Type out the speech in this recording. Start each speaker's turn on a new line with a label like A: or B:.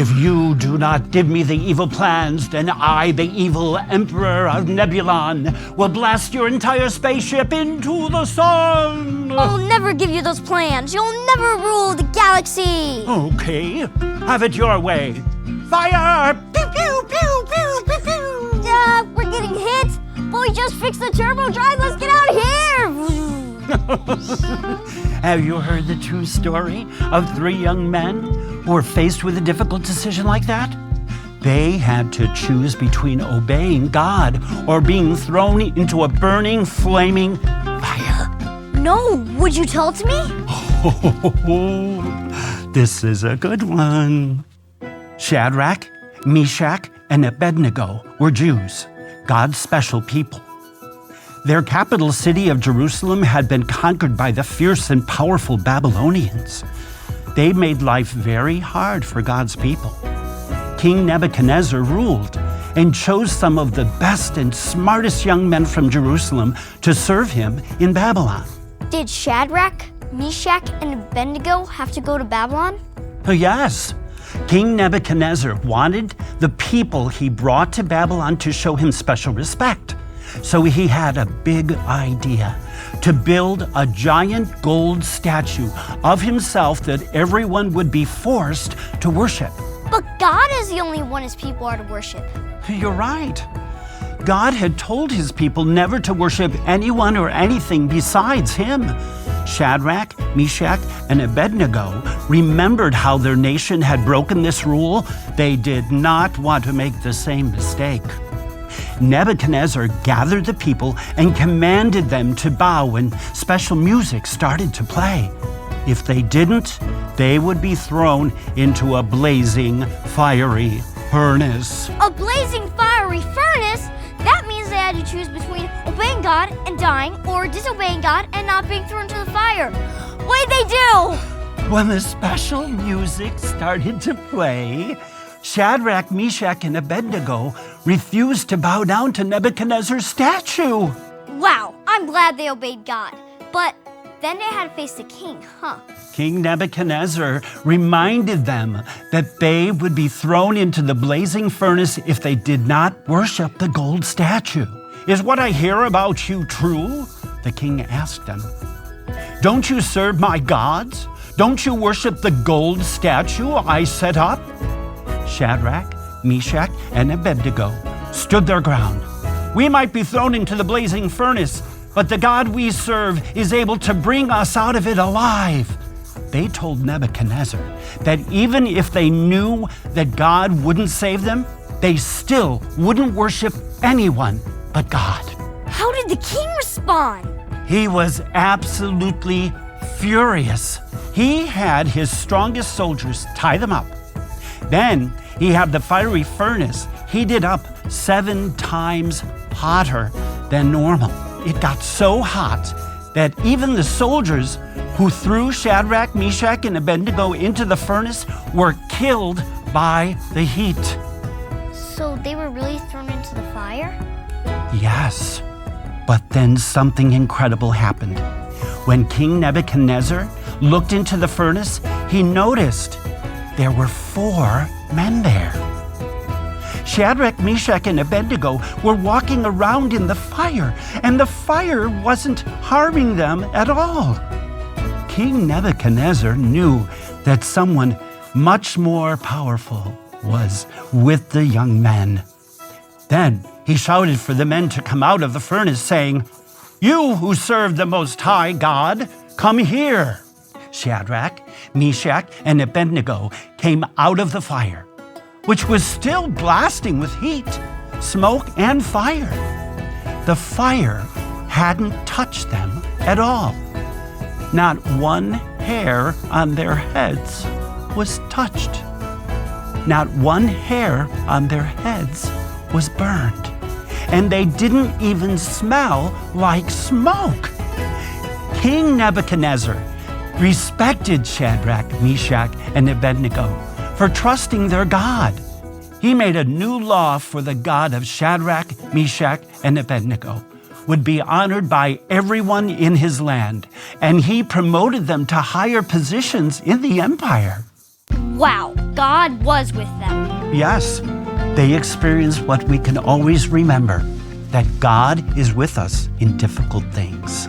A: If you do not give me the evil plans, then I, the evil Emperor of Nebulon, will blast your entire spaceship into the sun!
B: I'll never give you those plans. You'll never rule the galaxy.
A: Okay, have it your way. Fire! Pew, pew, pew, pew, pew, pew!
B: We're getting hit, but we just fixed the turbo drive. Let's get out of here!
A: Have you heard the true story of 3 young men who were faced with a difficult decision like that? They had to choose between obeying God or being thrown into a burning, flaming fire.
B: No, would you tell it to me?
A: This is a good one. Shadrach, Meshach, and Abednego were Jews, God's special people. Their capital city of Jerusalem had been conquered by the fierce and powerful Babylonians. They made life very hard for God's people. King Nebuchadnezzar ruled and chose some of the best and smartest young men from Jerusalem to serve him in Babylon.
B: Did Shadrach, Meshach, and Abednego have to go to Babylon?
A: Yes. King Nebuchadnezzar wanted the people he brought to Babylon to show him special respect. So he had a big idea to build a giant gold statue of himself that everyone would be forced to worship.
B: But God is the only one his people are to worship.
A: You're right. God had told his people never to worship anyone or anything besides him. Shadrach, Meshach, and Abednego remembered how their nation had broken this rule. They did not want to make the same mistake. Nebuchadnezzar gathered the people and commanded them to bow when special music started to play. If they didn't, they would be thrown into a blazing, fiery furnace.
B: A blazing, fiery furnace? That means they had to choose between obeying God and dying or disobeying God and not being thrown into the fire. What did they do?
A: When the special music started to play, Shadrach, Meshach, and Abednego refused to bow down to Nebuchadnezzar's statue.
B: Wow, I'm glad they obeyed God. But then they had to face the king, huh?
A: King Nebuchadnezzar reminded them that they would be thrown into the blazing furnace if they did not worship the gold statue. Is what I hear about you true? The king asked them. Don't you serve my gods? Don't you worship the gold statue I set up? Shadrach, Meshach, and Abednego stood their ground. We might be thrown into the blazing furnace, but the God we serve is able to bring us out of it alive. They told Nebuchadnezzar that even if they knew that God wouldn't save them, they still wouldn't worship anyone but God.
B: How did the king respond?
A: He was absolutely furious. He had his strongest soldiers tie them up. Then he had the fiery furnace heated up 7 times hotter than normal. It got so hot that even the soldiers who threw Shadrach, Meshach, and Abednego into the furnace were killed by the heat.
B: So they were really thrown into the fire?
A: Yes, but then something incredible happened. When King Nebuchadnezzar looked into the furnace, he noticed there were 4 men there. Shadrach, Meshach, and Abednego were walking around in the fire, and the fire wasn't harming them at all. King Nebuchadnezzar knew that someone much more powerful was with the young men. Then he shouted for the men to come out of the furnace, saying, "You who serve the Most High God, come here." Shadrach, Meshach, and Abednego came out of the fire, which was still blasting with heat, smoke, and fire. The fire hadn't touched them at all. Not one hair on their heads was touched. Not one hair on their heads was burned. And they didn't even smell like smoke. King Nebuchadnezzar respected Shadrach, Meshach, and Abednego for trusting their God. He made a new law for the God of Shadrach, Meshach, and Abednego would be honored by everyone in his land, and he promoted them to higher positions in the empire.
B: Wow, God was with them.
A: Yes, they experienced what we can always remember, that God is with us in difficult things.